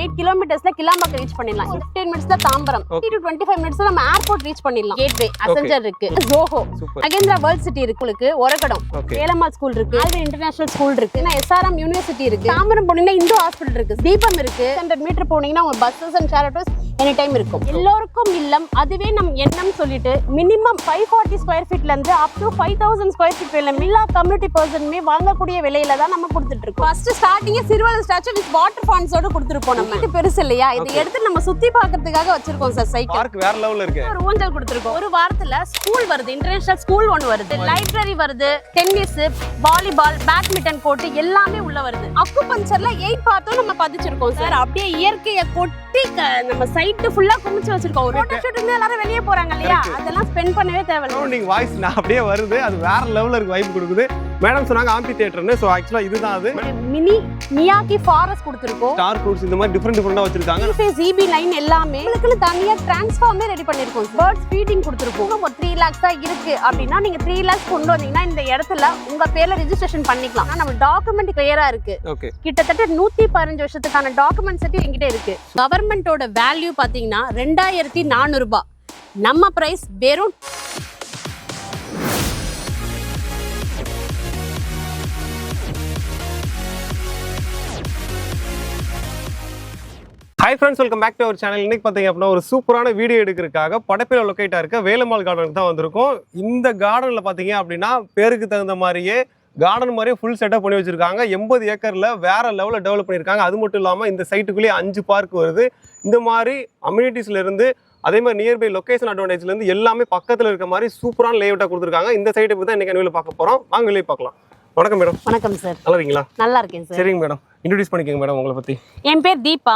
8 kilometersல Kilambakkam reach பண்ணிடலாம். 15 minutesல Tambaram, 20 to 25 minutesல நம்ம airport reach பண்ணிடலாம். கேட்வே, அசென்ஜர் இருக்கு, ஜோஹோ, மகேந்திரா வேர்ல்ட் சிட்டி இருக்கு, உங்களுக்கு ஒரகடம், ஏலம்மாள் ஸ்கூல் இருக்கு, ஆல்வின் இன்டர்நேஷனல் ஸ்கூல் இருக்கு, SRM யூனிவர்சிட்டி இருக்கு, தாம்பரம் போனீங்கன்னா இந்து ஹாஸ்பிடல் இருக்கு, தீபம் இருக்கு. 100 மீட்டர் போனீங்கன்னா உங்க buses and share autos any time இருக்கும். எல்லோருக்கும் இல்லம் அதுவே நம் எண்ணம் சொல்லிட்டு மினிமம் 540 ஸ்கொயர் ஃபீட்ல இருந்து அப் டு 5000 ஸ்கொயர் ஃபீட் வரையில எல்லா கம்யூனிட்டி பர்சனுமே வாங்கக்கூடிய விலையில தான் நம்ம கொடுத்துட்டு இருக்கோம். ஃபர்ஸ்ட் ஸ்டார்டிங்கே சிறுவல் ஸ்டாச்சு வித் வாட்டர் ஃபான்ஸோட கொடுத்துருப்போம். நம்ம இது பெருசு இல்லையா, இதை எடுத்து நம்ம சுத்தி பார்க்கிறதுக்காக வச்சிருக்கோம் சார். சைக்கிள் பார்க் வேற லெவல்ல இருக்கு. ஒரு ஊஞ்சல் கொடுத்துருக்கோம். ஒரு வாரத்துல ஸ்கூல் வருது, இன்டர்நேஷனல் ஸ்கூல் ஒன்று வருது, லைப்ரரி வருது, டென்னிஸ், வாலிபால், பேட்மிண்டன் கோர்ட் எல்லாமே உள்ள வருது. அக்குபஞ்சர்ல 8 பார்ட்டும் நம்ம பதிச்சிருக்கோம் சார். அப்படியே இயற்கையை கொட்டி நம்ம சைட் ஃபுல்லா குமிச்சு வச்சிருக்கோம். ஒரு போட்டோ ஷூட் இருந்து எல்லாரும் வெளியே போறாங்க இல்லையா, அதெல்லாம் ஸ்பெண்ட் பண்ணவே தேவையில்லை. நீங்க வாய்ஸ் அப்படியே வருது, அது வேற லெவல்ல இருக்கு, வைப் கொடுக்குது. மேடம் சொன்னாங்க ஆம்பி தியேட்டர்னு, சோ एक्चुअली இதுதான் அது. மினி மியாக்கி ஃபாரஸ்ட் கொடுத்திருக்கோம். ஸ்டார் ஃப்ரூட்ஸ் இந்த மாதிரி டிஃபரெண்டா வச்சிருக்காங்க. ஜிபி லைன் எல்லாமே உங்களுக்கு தனியா டிரான்ஸ்ஃபார்மே ரெடி பண்ணிருக்கோம். பேர்ட்ஸ் ஃபீடிங் கொடுத்திருக்கோம். ஒரு 3 lakhs தான் இருக்கு அப்படினா நீங்க 3 lakhs கொண்டு வந்தீங்கன்னா இந்த இடத்துல உங்க பேர்ல ரெஜிஸ்ட்ரேஷன் பண்ணிக்கலாம். நம்ம டாக்குமெண்ட் கிளியரா இருக்கு. கிட்டத்தட்ட 115 வருஷத்துக்கான டாக்குமெண்ட் செட் என்கிட்ட இருக்கு. கவர்மெண்டோட வேல்யூ பாத்தீங்கன்னா 2400 ரூபாய். நம்ம பிரைஸ் வெறும் hi friends, welcome back to our channel. இன்னைக்கு பார்த்தீங்க அப்படின்னா ஒரு சூப்பரான வீடியோ எடுக்கிறதுக்காக படப்பையில் லொக்கேட்டாக இருக்க வேலம்மாள் கார்டனுக்கு தான் வந்திருக்கோம். இந்த கார்டனில் பார்த்தீங்க அப்படின்னா பேருக்கு தகுந்த மாதிரியே கார்டன் மாதிரியே ஃபுல் செட்டப் பண்ணி வச்சிருக்காங்க. 80 ஏக்கரில் வேற லெவலில் டெவலப் பண்ணியிருக்காங்க. அது மட்டும் இல்லாமல் இந்த சைட்டுக்குள்ளேயே 5 பார்க் வருது. இந்த மாதிரி அம்யூனிட்டிஸ்ல இருந்து அதே மாதிரி நியர்பை லொகேஷன் அட்வான்டேஜ்லேருந்து எல்லாமே பக்கத்தில் இருக்க மாதிரி சூப்பரான லேஅவுட்டாக கொடுத்துருக்காங்க. இந்த சைட்டை பற்றி தான் இன்னைக்கு வெளியில் பார்க்க போகிறோம். வாங்க வெளியே பார்க்கலாம். வணக்கம் மேடம். வணக்கம் சார். நல்லா இருக்கீங்களா? நல்லா இருக்கேன் சார். சரிங்க மேடம், இன்ட்ரோடியூஸ் பண்ணிக்கோங்க மேடம் உங்களை பற்றி. என் பேர் தீபா.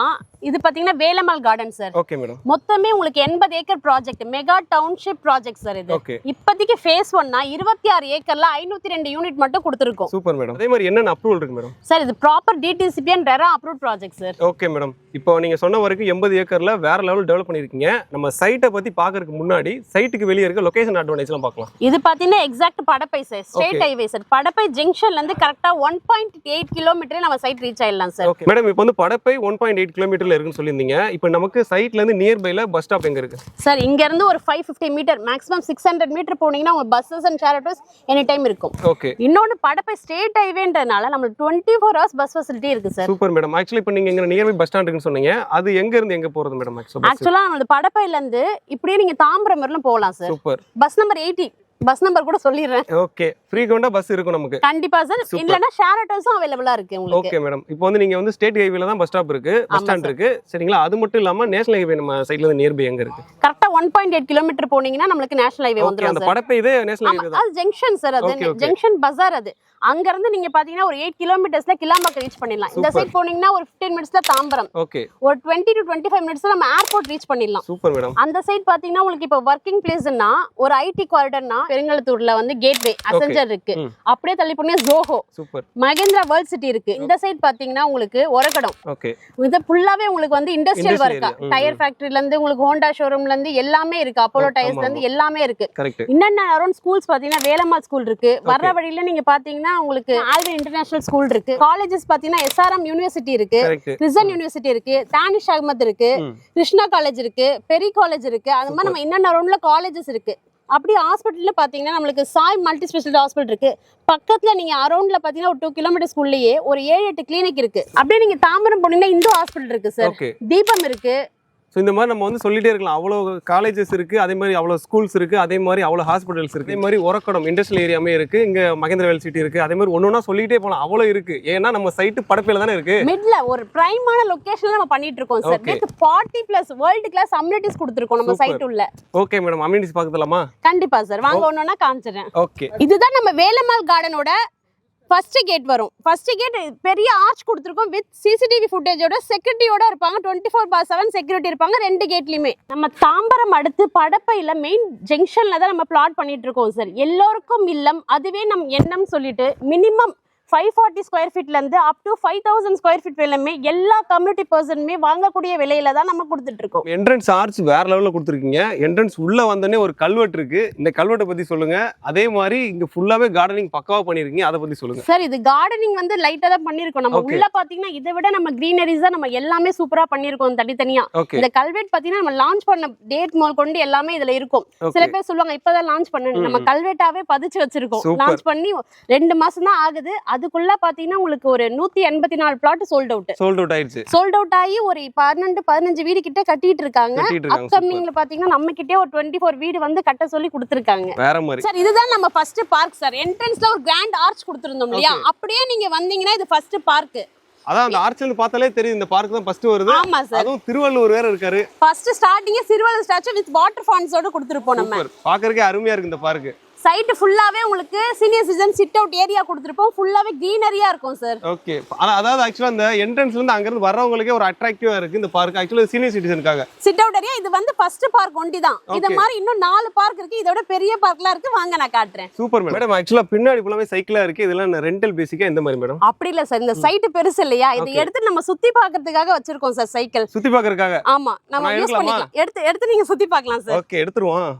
இது பாத்தீங்கன்னா Velammal garden sir. Okay madam. மொத்தமே உங்களுக்கு 80 acre project, mega township project sir இது. இப்போதைக்கு ஃபேஸ் 1னா 26 ஏக்கர்ல 502 யூனிட் மட்டும் கொடுத்துருக்கோம். Super madam. அதே மாதிரி என்னென்ன அப்ரூவல் இருக்கு மேடம்? சார் இது proper DTCP and RERA approved project sir. Okay madam. இப்போ நீங்க சொன்ன வரைக்கும் 80 ஏக்கர்ல வேற லெவல் டெவலப் பண்ணிருக்கீங்க. நம்ம சைட்டை பத்தி பாக்குறதுக்கு முன்னாடி சைட்டுக்கு வெளியே இருக்க லொகேஷன் அட்வான்டேஜ்லாம் பார்க்கலாம். இது பாத்தீங்கன்னா எக்ஸாக்ட் படப்பை சார், ஸ்ட்ரெயிட் ஹைவே சார். படப்பை ஜங்ஷன்ல இருந்து கரெக்ட்டா 1.8 கிலோமீட்டர் நம்ம சைட் ரீச் ஆயிடலாம் சார். ஓகே மேடம், இப்போ வந்து படப்பை 1.8 கிலோமீட்டர்ல இருக்குன்னு சொல்லியிருந்தீங்க. இப்போ நமக்கு சைட்ல இருந்து நியர்பைல பஸ் ஸ்டாப் எங்க இருக்கு சார்? இங்க இருந்து ஒரு 550 மீட்டர், மேக்ஸிமம் 600 மீட்டர் போனீங்கன்னா உங்க buses and share autos any time இருக்கும். ஓகே. இன்னொன்னு படப்பை ஸ்ட்ரெயிட் ஹைவேன்றனால நமக்கு 24 hours பஸ் ஃபெசிலிட்டி இருக்கு சார். Super madam. ஆக்சுவலி இப்போ நீங்க எங்க நியர்பை பஸ் ஸ்டாண்ட் இருக்குன்னு சொன்னீங்க. அது எங்க இருந்து எங்க போறது மேடம்? ஆக்சுவலா நம்ம படப்பையில இருந்து இப்படியே நீங்க தாம்பரம் வரலும் போகலாம் sir. Super. Bus number 80, bus number கூட சொல்லிடுறேன். ஓகே. ஃப்ரீக்வெண்டா பஸ் இருக்கும் நமக்கு. கண்டிப்பா சார். இல்லனா ஷேர் ஆட்டோஸும் அவேலபிளா இருக்கு உங்களுக்கு. Okay madam. இப்போ வந்து நீங்க வந்து ஸ்டேட் ஹைவேல தான் பஸ் ஸ்டாப் இருக்கு, பஸ் ஸ்டாண்ட் இருக்கு, சரிங்களா? அது மட்டும் இல்லாம நேஷனல் ஹைவே நம்ம சைடுல இருந்து நியர்பை எங்க இருக்கு? கரெக்ட்டா 1.8 கிலோமீட்டர் போனீங்கன்னா நமக்கு நேஷனல் ஹைவே வந்துரும் சார். அந்த படப்பை இது நேஷனல் ஹைவே தான். அது ஜங்ஷன் சார். அது ஜங்ஷன் பஜார். அது அங்க இருந்து நீங்க பாத்தீங்கன்னா ஒரு 8 கிலோமீட்டர்ஸ்ல கிளாம்பாக்கம் ரீச் பண்ணிடலாம். இந்த சைடு போனீங்கன்னா ஒரு 15 minutesல தாம்பரம். ஓகே. ஒரு 20 to 25 minutesல நம்ம ஏர்போர்ட் ரீச் பண்ணிடலாம். Super madam. அந்த சைடு பாத்தீங்கன்னா உங்களுக்கு இப்ப வர்க்கிங் பிளேஸ்னா ஒரு ஐடி காரிடர்னா பெருங்கலத்தூர்ல வந்து கேட்வே, அசென்ஜர் இருக்கு. அப்படியே தள்ளி போனீங்க Zoho, super, Mahindra world city இருக்கு. இந்த சைடு பாத்தீங்கன்னா உங்களுக்கு ஒரகடம். ஓகே. இது ஃபுல்லாவே உங்களுக்கு வந்து இண்டஸ்ட்ரியல் வர்க்கா, டயர் ஃபேக்டரில இருந்து உங்களுக்கு ஹோண்டா ஷோரூம்ல இருந்து எல்லாமே இருக்கு, அப்போலோ டயர்ஸ்ல இருந்து எல்லாமே இருக்கு. இன்னொன்னு அரௌண்ட் ஸ்கூல்ஸ் பாத்தீங்கன்னா வேலம்மாள் ஸ்கூல் இருக்கு. வர்ற வழியில நீங்க பாத்தீங்கன்னா உங்களுக்கு ஆல்வின் இன்டர்நேஷனல் ஸ்கூல் இருக்கு. காலேஜஸ் பாத்தீங்கன்னா SRM யூனிவர்சிட்டி இருக்கு, கிறிஸ்டன் யூனிவர்சிட்டி இருக்கு, தானிஷ் அகமது இருக்கு, கிருஷ்ணா காலேஜ் இருக்கு, பெரி காலேஜ் இருக்கு. அது மாதிரி நம்ம இன்னொன்னு அரௌண்ட்ல காலேஜஸ் இருக்கு. அப்படி ஹாஸ்பிட்டல்ல பாத்தீங்கன்னா நம்மளுக்கு சாய் மல்டி ஸ்பெஷாலிட்டி ஹாஸ்பிட்டல் இருக்கு. பக்கத்துல நீங்க அரௌண்ட்ல பாத்தீங்கன்னா ஒரு 2 கிலோமீட்டர்ஸ்குள்ளேயே ஒரு 7-8 கிளினிக் இருக்கு. அப்படியே நீங்க தாம்பரம் போனீங்கன்னா இந்து ஹாஸ்பிட்டல் இருக்கு சார், தீபம் இருக்கு. ஸோ இந்த மாதிரி நம்ம வந்து சொல்லிட்டே இருக்கலாம். அவ்வளோ காலேஜஸ் இருக்குது, அதே மாதிரி அவ்வளோ ஸ்கூல்ஸ் இருக்குது, அதே மாதிரி அவ்வளோ ஹாஸ்பிட்டல்ஸ் இருக்குது, அதே மாதிரி ஒரக்கடம் இண்டஸ்ட்ரியல் ஏரியாமே இருக்குது, இங்கே மகேந்திர வேல் சிட்டி இருக்குது. அதே மாதிரி ஒன்று சொல்லிட்டே போகலாம், அவ்வளோ இருக்குது. ஏன்னா நம்ம சைட்டு படப்பையில் தானே இருக்குது. மிட்ல ஒரு பிரைமான லொகேஷன்ல நம்ம பண்ணிட்டு இருக்கோம் sir. With 40+ world class amenities கொடுத்துருக்கோம் நம்ம சைட் உள்ள. ஓகே மேடம், அம்யூனிட்டிஸ் பார்க்கலாமா? கண்டிப்பா சார், வாங்க ஒன்னொன்னா காமிச்சிடுறேன். ஓகே. இதுதான் நம்ம வேலம்மாள் கார்டனோட ஃபர்ஸ்ட் கேட் வரும். ஃபர்ஸ்ட் கேட் பெரிய ஆர்ச் கொடுத்துருக்கோம் வித் சிசிடிவி ஃபுட்டேஜோட, செக்யூரிட்டியோட இருப்பாங்க. 24/7 செக்யூரிட்டி இருப்பாங்க 2 கேட்லயுமே. நம்ம தாம்பரம் அடுத்து படப்பையில மெயின் ஜங்ஷன்ல தான் நம்ம பிளாட் பண்ணிட்டு இருக்கோம் சார். எல்லோருக்கும் இல்லம் அதுவே நம் எண்ணம் சொல்லிட்டு மினிமம் 540 ஸ்கொயர் ஃபீட்ல இருந்து அப் டு 5000 ஸ்கொயர் ஃபீட் வரையிலுமே எல்லா கம்யூனிட்டி பர்சனுமே வாங்கக்கூடிய விலையில தான் நம்ம கொடுத்துட்டு இருக்கோம். என்ட்ரன்ஸ் ஆர்ச் வேற லெவல்ல கொடுத்துருக்கீங்க. என்ட்ரன்ஸ் உள்ள வந்தோடனே ஒரு கல்வெட்டு இருக்கு. இந்த கல்வெட்டை பத்தி சொல்லுங்க. அதே மாதிரி இங்க ஃபுல்லாவே கார்டனிங் பக்காவா பண்ணிருக்கீங்க. அதை பத்தி சொல்லுங்க. சார் இது கார்டனிங் வந்து லைட்டா தான் பண்ணிருக்கோம். நம்ம உள்ள பாத்தீங்கன்னா இதை விட நம்ம கிரீனரிஸா நம்ம எல்லாமே சூப்பரா பண்ணிருக்கோம் தனித்தனியா. இந்த கல்வெட் பாத்தீங்கன்னா நம்ம லான்ச் பண்ண டேட் முதல் கொண்டு எல்லாமே இதுல இருக்கும். சில பேர் சொல்லுவாங்க இப்பதான் லான்ச் பண்ணணும். நம்ம கல்வெட்டாவே பதிச்சு வச்சிருக்கோம். லான்ச் பண்ணி 2 மாசம் தான் ஆகுது. அதுக்குள்ள பாத்தீங்கன்னா உங்களுக்கு ஒரு 184 பிளாட் சோல்ட் அவுட் ஆயிடுச்சு. சோல்ட் அவுட் ஆகி ஒரு 12-15 வீடு கிட்ட கட்டிட்டு இருக்காங்க. அப்கமிங்ல பாத்தீங்கன்னா நம்ம கிட்டே ஒரு 24 வீடு வந்து கட்ட சொல்லி கொடுத்திருக்காங்க. வேற மாதிரி சார் இதுதான் நம்ம ஃபர்ஸ்ட் பார்க் சார். என்ட்ரன்ஸ்ல ஒரு கிராண்ட் ஆர்ச் கொடுத்திருந்தோம் இல்லையா, அப்படியே நீங்க வந்தீங்கன்னா இது ஃபர்ஸ்ட் பார்க். அதான் அந்த ஆர்ச்ல பார்த்தாலே தெரியும் இந்த பார்க் தான் ஃபர்ஸ்ட் வருது. ஆமா சார். அதுவும் திருவள்ளுவர் வேற இருக்காரு. ஃபர்ஸ்ட் ஸ்டார்டிங்கே திருவள்ளுவர் ஸ்டாச்சு வித் வாட்டர் ஃபால்ஸோட கொடுத்திருப்போம் நம்ம. பாக்குறதுக்கே அருமையா இருக்கு இந்த பார்க். சைட் ஃபுல்லாவே உங்களுக்கு senior citizen sit out area கொடுத்திருப்போம். ஃபுல்லாவே கிரீனரியா இருக்கும் சார். ஓகே. அதாவது ஆக்சுவலா அந்த என்ட்ரன்ஸ்ல இருந்து அங்க இருந்து வரவங்களுக்கே ஒரு அட்ராக்டிவா இருக்கு இந்த பார்க். ஆக்சுவலா சீனியர் சிட்டிசனுக்காக சிட் அவுட் ஏரியா. இது வந்து ஃபர்ஸ்ட் பார்க் ஒண்டி தான். இத மாதிரி இன்னும் 4 பார்க் இருக்கு. இதோட பெரிய பார்க்லாம் இருக்கு. வாங்க நான் காட்டுறேன். Super madam. ஆக்சுவலா பின்னாடி ஃபுல்லாவே சைக்கிளா இருக்கு. இதெல்லாம் ரெண்டல் பேசிக்கா எந்த மாதிரி மேடம்? அப்படி இல்ல சார். இந்த சைட் பெருசு இல்லையா, இத எடுத்து நம்ம சுத்தி பார்க்கிறதுக்காக வச்சிருக்கோம் சார். சைக்கிள் சுத்தி பார்க்கிறதுக்காக. ஆமா நம்ம யூஸ் பண்ணிக்கலாம். எடுத்து நீங்க சுத்தி பார்க்கலாம் சார். ஓகே எடுத்துருவோம்.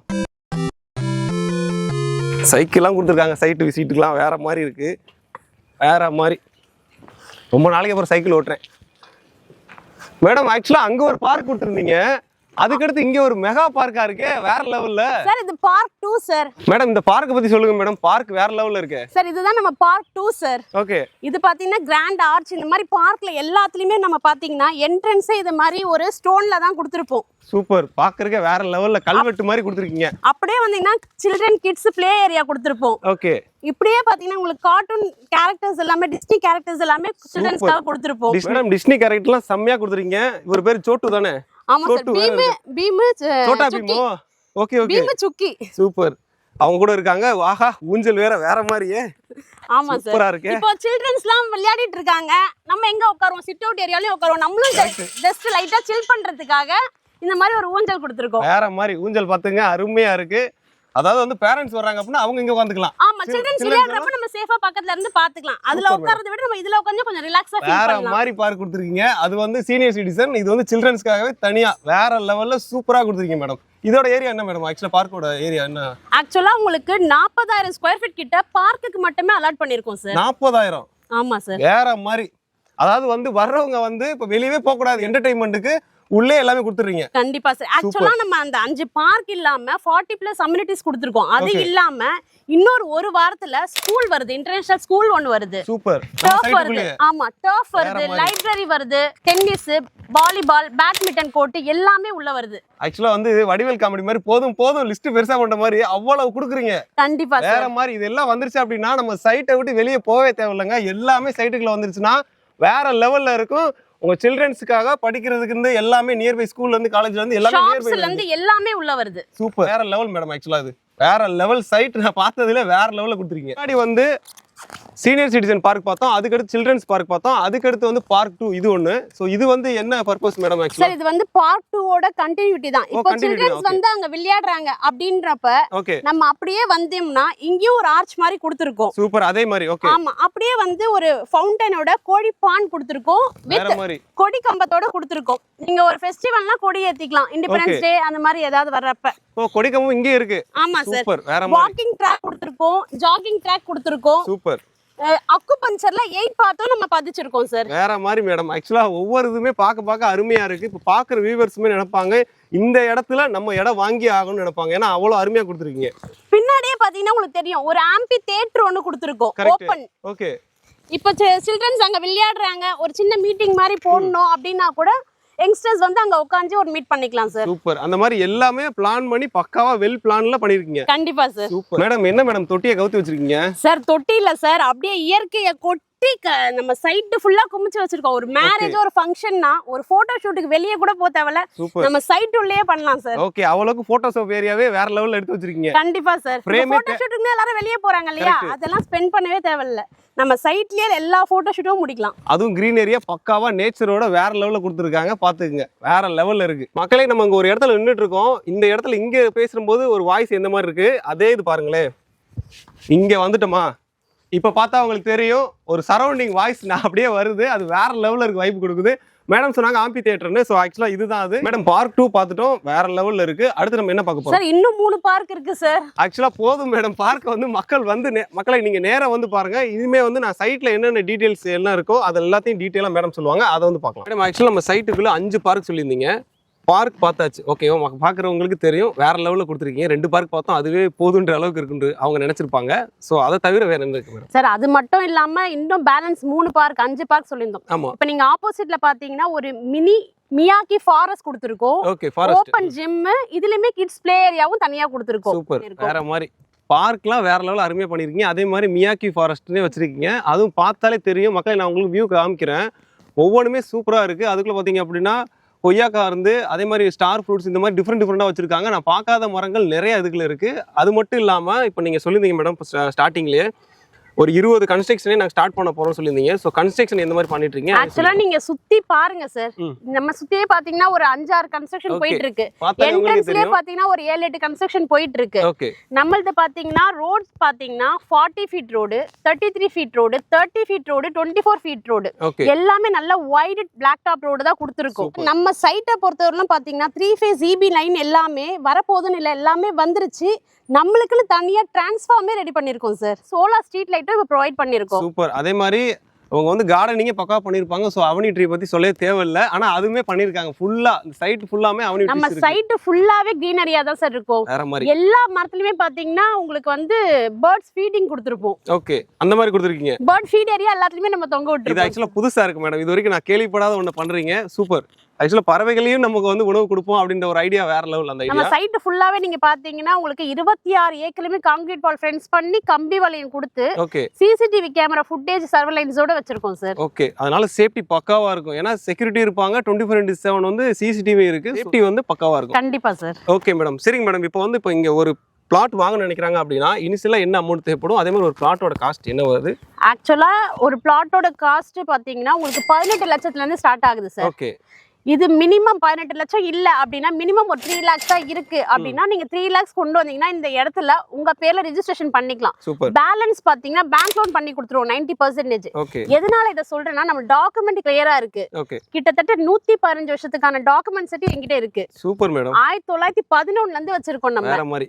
சைக்கிள்லாம் கொடுத்துருக்காங்க. சைட்டு விசிட்டுக்கெலாம் வேற மாதிரி இருக்கு. வேற மாதிரி ரொம்ப நாளைக்கு அப்புறம் சைக்கிள் ஓட்டுறேன் மேடம். ஆக்சுவலா அங்க ஒரு பார்க் கொடுத்துருந்தீங்க. அதுக்கடுத்து இங்க ஒரு மெகா பார்க்கா இருக்கு. வேற லெவல்ல சார். இது பார்க் 2 சார். மேடம் இந்த பார்க்க பத்தி சொல்லுங்க மேடம். பார்க் வேற லெவல்ல இருக்கு சார். இதுதான் நம்ம பார்க் 2 சார். ஓகே. இது பாத்தீங்கன்னா கிராண்ட் ஆர்ச். இந்த மாதிரி பார்க்ல எல்லாத்துலயுமே நம்ம பாத்தீங்கன்னா என்ட்ரன்ஸே இது மாதிரி ஒரு ஸ்டோன்ல தான் கொடுத்திருப்போம். சூப்பர். பாக்குறதுக்கு வேற லெவல்ல கல்வெட்டு மாதிரி கொடுத்திருக்கீங்க. அப்படியே வந்தீங்கன்னா சில்ட்ரன் கிட்ஸ் ப்ளே ஏரியா கொடுத்திருப்போம். ஓகே. இப்படியே பாத்தீங்கன்னா உங்களுக்கு கார்ட்டூன் கேரக்டர்ஸ் எல்லாமே டிஸ்னி கேரக்டர்ஸ் எல்லாமே சில்ட்ரன்ஸ்க்காக கொடுத்திருப்போம். மேடம் டிஸ்னி கேரக்டர்லாம் செம்மையா கொடுத்திருக்கீங்க. இவர் பேர் சோட்டு தானே? ஆமா சார். பீம் சோட்டா பீமோ. Okay okay. பீம் சுக்கி. சூப்பர். அவங்க கூட இருக்காங்க. வாஹா ஊஞ்சல் வேற மாதிரியே. ஆமா சார். சூப்பரா இருக்கு. இப்போ சில்ட்ரன்ஸ்லாம் விளையாடிட்டு இருக்காங்க. நம்ம எங்க உட்காருவோம்? சிட் அவுட் ஏரியாலயே உட்காருவோம். நம்மளும் ஜஸ்ட் லைட்டா சில் பண்றதுக்காக இந்த மாதிரி ஒரு ஊஞ்சல் கொடுத்திருக்கோம். வேற மாதிரி ஊஞ்சல் பாத்துங்க. அருமையா இருக்கு. அதாவது வந்து பேரண்ட்ஸ் வர்றாங்க அப்படின்னா அவங்க இங்க உட்காந்துக்கலாம். ஆமா சில்ட்ரன்ஸ் விளையாடுறப்ப நம்ம சேஃபா பக்கத்துல இருந்து பாத்துக்கலாம். அதுல உட்கார்றத விட நம்ம இதுல உட்கார்ந்து கொஞ்சம் ரிலாக்ஸா ஃபீல் பண்ணலாம். வேற மாதிரி பார்க் கொடுத்திருக்கீங்க. அது வந்து சீனியர் சிட்டிசன். இது வந்து சில்ட்ரன்ஸ்க்காகவே தனியா வேற லெவல்ல சூப்பரா கொடுத்திருக்கீங்க மேடம். இதோட ஏரியா என்ன மேடம்? ஆக்சுவலா பார்க்கோட ஏரியா என்ன? ஆக்சுவலா உங்களுக்கு 40000 ஸ்கொயர் ஃபீட் கிட்ட பார்க்குக்கு மட்டுமே அலாட் பண்ணிருக்கோம் சார். 40000? ஆமா சார். வேற மாதிரி. அதாவது வந்து வர்றவங்க வந்து இப்ப வெளியவே போக கூடாது. என்டர்டெயின்மெண்ட்டுக்கு உள்ளே எல்லாமே கொடுத்துறீங்க. கண்டிப்பா சார். ஆக்சுவலா நம்ம அந்த 5 பார்க் இல்லாம 40+ அம்யூனிட்டிஸ் கொடுத்திருக்கோம். அது இல்லாம இன்னொரு ஒரு வாரத்துல ஸ்கூல் வருது. இன்டர்நேஷனல் ஸ்கூல் ஒன்னு வருது. சூப்பர். டர்ஃப் வருது. ஆமா டர்ஃப் வருது. லைப்ரரி வருது. டென்னிஸ், வாலிபால், பேட்மிண்டன் கோர்ட் எல்லாமே உள்ள வருது. ஆக்சுவலா வந்து வடிவேல் காமெடி மாதிரி போதும் லிஸ்ட் பெருசா பண்ற மாதிரி அவ்வளவு கொடுக்குறீங்க. கண்டிப்பா சார். வேற மாதிரி இதெல்லாம் வந்துருச்சு அப்படின்னா நம்ம சைட்டை விட்டு வெளியே போவே தேவையில்லைங்க. எல்லாமே சைட்டுக்குள்ள வந்துருச்சுன்னா வேற லெவல்ல இருக்கும். உங்க சில்ட்ரன்ஸ்க்காக படிக்கிறதுக்கு இருந்து எல்லாமே நியர்பை ஸ்கூல்ல இருந்து காலேஜ்ல இருந்து எல்லாமே நியர்பைல இருந்து எல்லாமே உள்ள வருது. சூப்பர். வேற லெவல் மேடம். ஆக்சுவலா இது வேற லெவல் சைட். நான் பார்த்ததுல வேற லெவல்ல கொடுத்துருக்கீங்க. முன்னாடி வந்து சீனியர் சிட்டிசன் பார்க் பார்த்தோம். அதுக்கடுத்து சில்ட்ரன்ஸ் பார்க் பார்த்தோம். அதுக்கடுத்து வந்து பார்க் 2 இது ஒண்ணு. சோ இது வந்து என்ன பர்பஸ் மேடம்? ஆக்சுவலா சார் இது வந்து பார்க் 2 ஓட கண்டினியூட்டி தான். இப்போ சில்ட்ரன்ஸ் வந்து அங்க விளையாடுறாங்க அப்படின்றப்ப நம்ம அப்படியே வந்தோம்னா இங்கேயும் ஒரு ஆர்ச் மாதிரி கொடுத்திருக்கோம். சூப்பர். அதே மாதிரி. ஓகே. ஆமா அப்படியே வந்து ஒரு ஃபவுண்டனோட கோடி பான் கொடுத்திருக்கோம். வித் கொடி கம்பத்தோட கொடுத்திருக்கோம். நீங்க ஒரு ஃபெஸ்டிவல்னா கொடி ஏத்திக்கலாம். இண்டிபெண்டன்ஸ் டே அந்த மாதிரி ஏதாவது வர்றப்ப. ஓ கொடி கம்பம் இங்கே இருக்கு. ஆமா சார். சூப்பர். வேற மாதிரி. வாக்கிங் ட்ராக் கொடுத்திருக்கோம். ஜாகிங் ட்ராக் கொடுத்திருக்கோம். சூப்பர். அக்குபஞ்சர்ல 8 பார்ட்டும் நம்ம பதிச்சிருக்கோம் சார். வேற மாதிரி மேடம். ஆக்சுவலா ஒவ்வொரு இதுமே பார்க்க அருமையா இருக்கு. இப்போ பாக்குற வியூவர்ஸுமே நினைப்பாங்க இந்த இடத்துல நம்ம இடம் வாங்கி ஆகணும்னு நினைப்பாங்க. ஏன்னா அவ்வளவு அருமையா கொடுத்துருக்கீங்க. பின்னாடியே பாத்தீங்கன்னா உங்களுக்கு தெரியும் ஒரு ஆம்பி தியேட்டர் ஒன்னு கொடுத்திருக்கோம். ஓபன். ஓகே. இப்போ சில்ட்ரன்ஸ் அங்க விளையாடுறாங்க. ஒரு சின்ன மீட்டிங் மாதிரி போடணும் அப்படின்னா கூட யங்ஸ்டர்ஸ் வந்து அங்க உட்கார்ந்து ஒரு மீட் பண்ணிக்கலாம் சார். சூப்பர். அந்த மாதிரி எல்லாமே பிளான் பண்ணி பக்காவா வெல் பிளான்ல பண்ணிருக்கீங்க. கண்டிப்பா சார். சூப்பர். மேடம் என்ன மேடம் தொட்டியை கவுத்தி வச்சிருக்கீங்க? சார் தொட்டி இல்ல சார். அப்படியே இயற்கையை கொட்டி நம்ம சைட் ஃபுல்லா குமிச்சு வச்சிருக்கோம். ஒரு மேரேஜ் ஒரு ஃபங்க்ஷன்னா ஒரு போட்டோ ஷூட்டுக்கு வெளியே கூட போக தேவையில்ல. நம்ம சைட் உள்ளேயே பண்ணலாம் சார். ஓகே. அவ்வளவுக்கு போட்டோஷாப் ஏரியாவே வேற லெவல்ல எடுத்து வச்சிருக்கீங்க. கண்டிப்பா சார். போட்டோ ஷூட்டுக்கு எல்லாரும் வெளியே போறாங்க இல்லையா, அதெல்லாம் ஸ்பெண்ட் பண்ணவே தேவையில்ல. நம்ம சைட்லயே எல்லா போட்டோ ஷூட்டும் முடிக்கலாம். அதுவும் கிரீன் ஏரியா பக்காவா நேச்சரோட வேற லெவல்ல கொடுத்துருக்காங்க. பாத்துக்குங்க வேற லெவல்ல இருக்கு. மக்களே நம்ம இங்க ஒரு இடத்துல நின்றுட்டு இருக்கோம். இந்த இடத்துல இங்க பேசும்போது ஒரு வாய்ஸ் எந்த மாதிரி இருக்கு அதே இது பாருங்களேன். இங்க வந்துட்டோமா இப்போ பார்த்தா உங்களுக்கு தெரியும் ஒரு சரௌண்டிங் வாய்ஸ் நான் அப்படியே வருது, அது வேற லெவல்ல இருக்கு, வைப் கொடுக்குது. மேடம் சொன்னாங்க ஆம்பி தியேட்டர்னு, ஸோ ஆக்சுவலாக இதுதான் அது. மேடம் பார்க் 2 பார்த்துட்டோம், வேற லெவல்ல இருக்கு. அடுத்து நம்ம என்ன பார்க்க போறோம் சார்? இன்னும் 3 பார்க் இருக்கு சார். ஆக்சுவலா போதும் மேடம், பார்க் வந்து மக்களை நீங்க நேரா வந்து பாருங்க. இதுமே வந்து நான் சைட்ல என்னென்ன டீடைல்ஸ் என்ன இருக்கோ அது எல்லாத்தையும் டீடைலா மேடம் சொல்லுவாங்க, அதை வந்து பார்க்கலாம். மேடம் ஆக்சுவலா நம்ம சைட்டுக்குள்ள 5 பார்க் சொல்லியிருந்தீங்க. பார்க் பார்த்தாச்சு, ஓகேவா? பார்க்குறவங்களுக்கு தெரியும் வேற லெவலில் கொடுத்துருக்கீங்க. 2 பார்க் பார்த்தோம், அதுவே போதுன்ற அளவுக்கு இருக்குன்னு அவங்க நினைச்சிருப்பாங்க. ஸோ அதை தவிர வேற என்ன இருக்கு மேடம்? சார் அது மட்டும் இல்லாம இன்னும் பேலன்ஸ் 3 பார்க் 5 பார்க் சொல்லியிருந்தோம். ஆமா, இப்போ நீங்க ஆப்போசிட்ல பாத்தீங்கன்னா ஒரு மினி மியாக்கி ஃபாரஸ்ட் கொடுத்துருக்கோம். ஓகே, ஃபாரஸ்ட் ஓபன் ஜிம், இதுலயுமே கிட்ஸ் ப்ளே ஏரியாவும் தனியா கொடுத்துருக்கோம். சூப்பர், வேற மாதிரி பார்க்லாம் வேற லெவலில் அருமையாக பண்ணியிருக்கீங்க. அதே மாதிரி மியாக்கி ஃபாரஸ்ட்னே வச்சிருக்கீங்க, அதுவும் பார்த்தாலே தெரியும். மக்களை நான் உங்களுக்கு வியூ காமிக்கிறேன், ஒவ்வொன்றுமே சூப்பராக இருக்குது. அதுக்குள்ளே பார்த்தீங்க அப்படின்னா கொய்யாக்கா இருந்து அதே மாதிரி ஸ்டார் ஃப்ரூட்ஸ் இந்த மாதிரி டிஃப்ரெண்டாக வச்சுருக்காங்க. நான் பார்க்காத மரங்கள் நிறைய இதுக்குள்ள இருக்குது. அது மட்டும் இல்லாமல் இப்போ நீங்கள் சொல்லியிருந்தீங்க மேடம் ஸ்டார்டிங்லேயே ஒரு 20 கன்ஸ்ட்ரக்ஷனே நாங்கள் ஸ்டார்ட் பண்ண போகிறோம் சொல்லியிருந்தீங்க. ஸோ கன்ஸ்ட்ரக்ஷன் எந்த மாதிரி பண்ணிட்டு இருக்கீங்க? ஆக்சுவலாக நீங்கள் சுற்றி பாருங்க சார், நம்ம சுற்றியே பார்த்தீங்கன்னா ஒரு 5-6 கன்ஸ்ட்ரக்ஷன் போயிட்டு இருக்கு. என்ட்ரன்ஸ்லேயே பார்த்தீங்கன்னா ஒரு 7-8 கன்ஸ்ட்ரக்ஷன் போயிட்டு இருக்கு. ஓகே, நம்மள்ட்ட பார்த்தீங்கன்னா ரோட்ஸ் பார்த்தீங்கன்னா 40 feet road, 33 feet road, 30 feet road, 24 feet road, எல்லாமே நல்ல வைட் பிளாக் டாப் ரோடு தான் கொடுத்துருக்கோம். நம்ம சைட்டை பொறுத்தவரையிலும் பார்த்தீங்கன்னா 3 ஃபேஸ் EB லைன் எல்லாமே வரப்போதுன்னு இல்லை, எல்லாமே வந்துருச்சு. நம்மளுக்குன்னு தனியா டிரான்ஸ்ஃபார்மே ரெடி பண்ணிருக்கோம் சார். சோலார் ஸ்ட்ரீட் லைட்டும் இப்போ ப்ரொவைட் பண்ணிருக்கோம். சூப்பர். அதே மாதிரி அவங்க வந்து கார்டனிங்கே பக்கா பண்ணிருப்பாங்க. ஸோ அவனி ட்ரீ பத்தி சொல்லவே தேவையில்லை, ஆனா அதுவுமே பண்ணிருக்காங்க. ஃபுல்லா சைட் ஃபுல்லாமே அவனி ட்ரீ. நம்ம சைட் ஃபுல்லாவே கிரீனரியா தான் சார் இருக்கும். வேற மாதிரி எல்லா மரத்துலயுமே பாத்தீங்கன்னா உங்களுக்கு வந்து பேர்ட்ஸ் ஃபீடிங் கொடுத்துருப்போம். ஓகே, அந்த மாதிரி கொடுத்துருக்கீங்க. பேர்ட் ஃபீட் ஏரியா எல்லாத்துலயுமே நம்ம தொங்க விட்டுருக்கோம். இது ஆக்சுவலா புதுசா இருக்கு மேடம், இது வரைக்கும் நான் கேள்விப்படாத ஒண்ணு பண்றீங்க. சூப்பர். ஆக்சுவலா பறவைகளையும் நமக்கு வந்து உணவு கொடுப்போம் அப்படின்ற ஒரு ஐடியா வேற லெவல். அந்த ஐடியா நம்ம சைட் ஃபுல்லாவே நீங்க பாத்தீங்கன்னா உங்களுக்கு 26 ஏக்கருமே கான்கிரீட் வால் ஃபென்ஸ் பண்ணி கம்பி வலையும் கொடுத்து சிசிடிவி கேமரா ஃபுட்டேஜ் சர்வேலன்ஸோட வச்சிருக்கோம் சார். ஓகே, அதனால சேஃப்டி பக்காவா இருக்கும். ஏன்னா செக்யூரிட்டி இருப்பாங்க, 24/7 வந்து சிசிடிவி இருக்கு, சேஃப்டி வந்து பக்காவா இருக்கும். கண்டிப்பா சார். ஓகே மேடம், சரிங்க மேடம். இப்போ வந்து இப்போ இங்க ஒரு பிளாட் வாங்க நினைக்கிறாங்க அப்படின்னா இனிஷியலா என்ன அமௌண்ட் தேவைப்படும்? அதே மாதிரி ஒரு பிளாட்டோட காஸ்ட் என்ன வருது? ஆக்சுவலா ஒரு பிளாட்டோட காஸ்ட் பாத்தீங்கன்னா உங்களுக்கு 18 லட்சத்துல இருந்து ஸ்டார்ட் ஆகுது சார். ஓகே, இது மினிமம் 18 லட்சம் இல்ல அப்படின்னா மினிமம் ஒரு 3 lakhs தான் இருக்கு அப்படின்னா நீங்க 3 lakhs கொண்டு வந்தீங்கன்னா இந்த இடத்துல உங்க பேர்ல ரெஜிஸ்ட்ரேஷன் பண்ணிக்கலாம். பேலன்ஸ் பாத்தீங்கன்னா பேங்க் லோன் பண்ணி கொடுத்துருவோம் 90%. எதனால இதை சொல்றேன்னா நம்ம டாக்குமெண்ட் கிளியரா இருக்கு. கிட்டத்தட்ட 115 வருஷத்துக்கான டாக்குமெண்ட் செட் என்கிட்ட இருக்கு. Super madam. 1911ல இருந்து வச்சிருக்கோம் நம்ம. வேற மாதிரி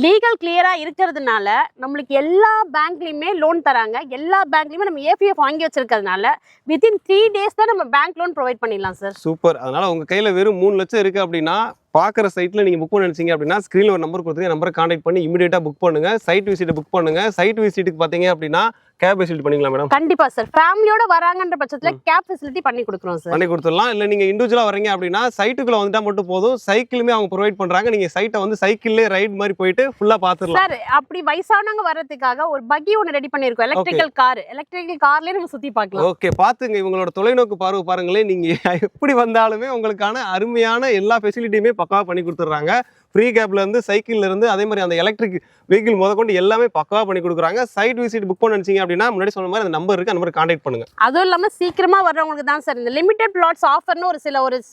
லீகல் கிளியரா இருக்கிறதுனால நம்மளுக்கு எல்லா பேங்க்லயுமே லோன் தராங்க. எல்லா பேங்க்லயுமே நம்ம ஏபிஎஃப் வாங்கி வச்சிருக்கிறதுனால வித்தின் 3 days தான் நம்ம பேங்க் லோன் ப்ரொவைட் பண்ணிடலாம் சார். சூப்பர். அதனால உங்க கையில வெறும் 3 லட்சம் இருக்கு அப்படின்னா பார்க்குற சைட்டில் நீங்கள் புக் பண்ண நினச்சிங்க அப்படின்னா ஸ்க்ரீனில் ஒரு நம்பர் கொடுத்துருங்க, நம்பரை கான்டாக்ட் பண்ணி இமீடியட்டாக புக் பண்ணுங்க. சைட் விசிட்டை புக் பண்ணுங்க. சைட் விசிட்டுக்கு பார்த்தீங்க அப்படின்னா கேப் ஃபெசிலிட்டி பண்ணிக்கலாம் மேடம். கண்டிப்பா சார். ஃபேமிலியோட வராங்கன்ற பட்சத்துல கேப் ஃபெசிலிட்டி பண்ணி கொடுக்குறோம் சார். பண்ணி கொடுத்துடலாம். இல்லை நீங்கள் இண்டிவிஜுவலாக வரீங்க அப்படின்னா சைட்டுக்குள்ள வந்துட்டா மட்டும் போதும். சைக்கிளுமே அவங்க ப்ரொவைட் பண்ணுறாங்க. நீங்கள் சைட்டை வந்து சைக்கிள்லேயே ரைட் மாதிரி போயிட்டு ஃபுல்லாக பார்த்துடலாம் சார். அப்படி வயசானவங்க வர்றதுக்காக ஒரு பக்கி ஒன்று ரெடி பண்ணியிருக்கோம், எலக்ட்ரிக்கல் கார்லேயே நம்ம சுற்றி பார்க்கலாம். ஓகே, பார்த்துங்க. இவங்களோட தொலைநோக்கு பார்வை பாருங்களேன். நீங்கள் எப்படி வந்தாலுமே உங்களுக்கான அருமையான எல்லா ஃபெசிலிட்டியுமே பக்காவாக பண்ணி கொடுத்துட்றாங்க. ஃப்ரீ கேப்ல இருந்து சைக்கிள்ல இருந்து அதே மாதிரி அந்த எலக்ட்ரிக் வெஹிக்கிள் முதற்கொண்டு எல்லாமே பக்காவா பண்ணி கொடுக்குறாங்க. சைட் விசிட் புக் பண்ண நினைச்சீங்க அப்படின்னா முன்னாடி சொன்ன மாதிரி அந்த நம்பர் இருக்கு, அந்த நம்பர் கான்டாக்ட் பண்ணுங்க. அதுவும் இல்லாம சீக்கிரமா வர்றவங்களுக்கு தான் சார் இந்த லிமிடெட் பிளாட்ஸ் ஆஃபர்னு ஒரு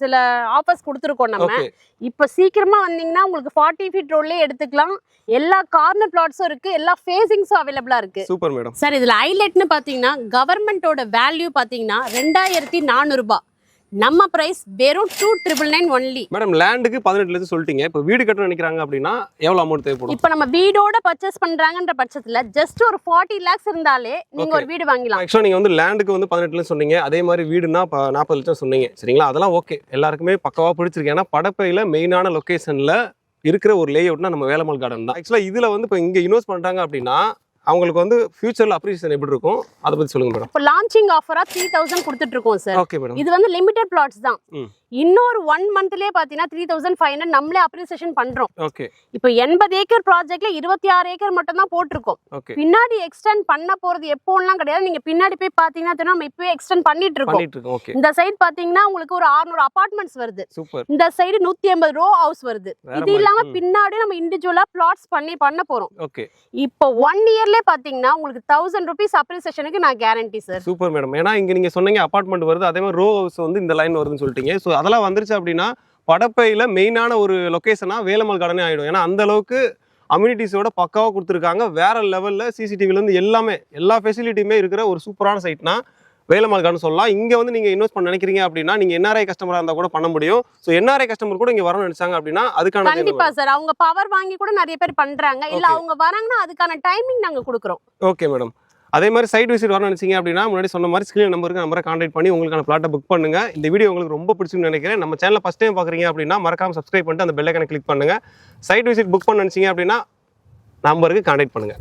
சில ஆஃபர்ஸ் கொடுத்துருக்கோம் நம்ம. இப்ப சீக்கிரமா வந்தீங்கன்னா உங்களுக்கு 40 ஃபீட் ரோட்லயே எடுத்துக்கலாம். எல்லா கார்னர் பிளாட்ஸும் இருக்கு, எல்லா ஃபேசிங்ஸும் அவைலபிளா இருக்கு. Super madam. சார் இதுல ஹைலைட்னு பாத்தீங்கன்னா கவர்மெண்டோட வேல்யூ பாத்தீங்கன்னா 2400 ரூபாய். நம்ம பிரைஸ் வெறும் 2,999 ஒன்லி. மேடம் லேண்டுக்கு 18 லட்சம் சொல்லிட்டீங்க. இப்போ வீடு கட்ட நினைக்கிறாங்க அப்படின்னா எவ்வளவு அமௌண்ட் தேவைப்படும்? இப்போ நம்ம வீடோட பர்ச்சேஸ் பண்றாங்கன்ற பட்சத்துல ஜஸ்ட் ஒரு 40 lakhs இருந்தாலே நீங்க ஒரு வீடு வாங்கலாம். ஆக்சுவலா நீங்க வந்து லேண்டுக்கு வந்து 18 லட்சம் சொன்னீங்க, அதே மாதிரி வீடுனா 40 லட்சம் சொன்னீங்க. சரிங்களா? அதெல்லாம் ஓகே, எல்லாருக்குமே பக்கவா பிடிச்சிருக்கு. ஏன்னா படப்பையில மெயினான லொகேஷன்ல இருக்கிற ஒரு லே அவுட்னா நம்ம வேலம்மாள் கார்டன் தான். ஆக்சுவலா இதுல வந்து இப்போ இங்க இன்வெஸ்ட் பண்றாங்க அப்படின்னா அவங்களுக்கு வந்து ஃபியூச்சர்ல அப்ரிசியேஷன் எப்படி இருக்கும் அதை பத்தி சொல்லுங்க மேடம். இப்போ லான்ச்சிங் ஆஃபரா 3000 கொடுத்துட்டு இருக்கோம் சார். Okay madam. இது வந்து லிமிடெட் பிளாட்ஸ் தான். இன்னொரு 1 மந்த்லயே பாத்தீங்கன்னா 3500 நம்மளே அப்ரிசியேஷன் பண்றோம். ஓகே. இப்போ 80 ஏக்கர் ப்ராஜெக்ட்ல 26 ஏக்கர் மட்டும் தான் போட்டுருக்கோம். பின்னாடி எக்ஸ்டெண்ட் பண்ண போறது எப்போலாம் கிடையாது. நீங்க பின்னாடி போய் பாத்தீங்கன்னா நம்ம இப்பவே எக்ஸ்டெண்ட் பண்ணிட்டு இருக்கோம். இந்த சைடு பாத்தீங்கன்னா உங்களுக்கு ஒரு 600 அபார்ட்மெண்ட்ஸ் வருது. சூப்பர். இந்த சைடு 180 ரோ ஹவுஸ் வருது. இது இல்லாம பின்னாடி நம்ம இண்டிவிஜுவலா பிளாட்ஸ் பண்ண போறோம். ஓகே. இப்போ 1 இயர்லயே பாத்தீங்கன்னா உங்களுக்கு 1000 ரூபீஸ் அப்ரிசியேஷனுக்கு நான் கேரண்டி சார். Super madam. ஏன்னா இங்க நீங்க சொன்னீங்க அபார்ட்மெண்ட் வருது, அதே மாதிரி ரோ ஹவுஸ் வந்து இந்த லைன் வருதுன்னு சொல்லிட்டீங்க. சோ அதெல்லாம் வந்துருச்சு அப்படின்னா படப்பையில மெயினான ஒரு லொகேஷனா வேலம்மாள் கார்டனே ஆயிடும். ஏன்னா அந்த அளவுக்கு அம்யூனிட்டிஸோட பக்காவாக கொடுத்துருக்காங்க. வேற லெவலில் சிசிடிவிலேருந்து எல்லாமே எல்லா ஃபெசிலிட்டியுமே இருக்கிற ஒரு சூப்பரான சைட்னா வேலம்மாள் கார்டன் சொல்லலாம். இங்கே வந்து நீங்கள் இன்வெஸ்ட் பண்ண நினைக்கிறீங்க அப்படின்னா நீங்கள் என்ஆர்ஐ கஸ்டமராக இருந்தால் கூட பண்ண முடியும். ஸோ என்ஆர்ஐ கஸ்டமர் கூட இங்கே வரணும்னு நினைச்சாங்க அப்படின்னா அதுக்கான கண்டிப்பா சார் அவங்க பவர் வாங்கி கூட நிறைய பேர் பண்றாங்க. இல்ல அவங்க வராங்கன்னா அதுக்கான டைமிங் நாங்க கொடுக்குறோம். Okay madam. அதே மாதிரி சைட் விசிட் வரணும்னு நினைச்சீங்க அப்படின்னா முன்னாடி சொன்ன மாதிரி ஸ்கிரீன் நம்பரை கான்டாக்ட் பண்ணி உங்களுக்கான பிளாட்டை புக் பண்ணுங்க. இந்த வீடியோ உங்களுக்கு ரொம்ப பிடிச்சுன்னு நினைக்கிறேன். நம்ம சேனலை ஃபர்ஸ்ட் டைம் பார்க்குறீங்க அப்படின்னா மறக்காம சப்ஸ்கிரைப் பண்ணிட்டு அந்த பெல் ஐக்கானை கிளிக் பண்ணுங்க. சைட் விசிட் புக் பண்ண நினைச்சீங்க அப்படின்னா நம்பருக்கு கான்டாக்ட் பண்ணுங்க.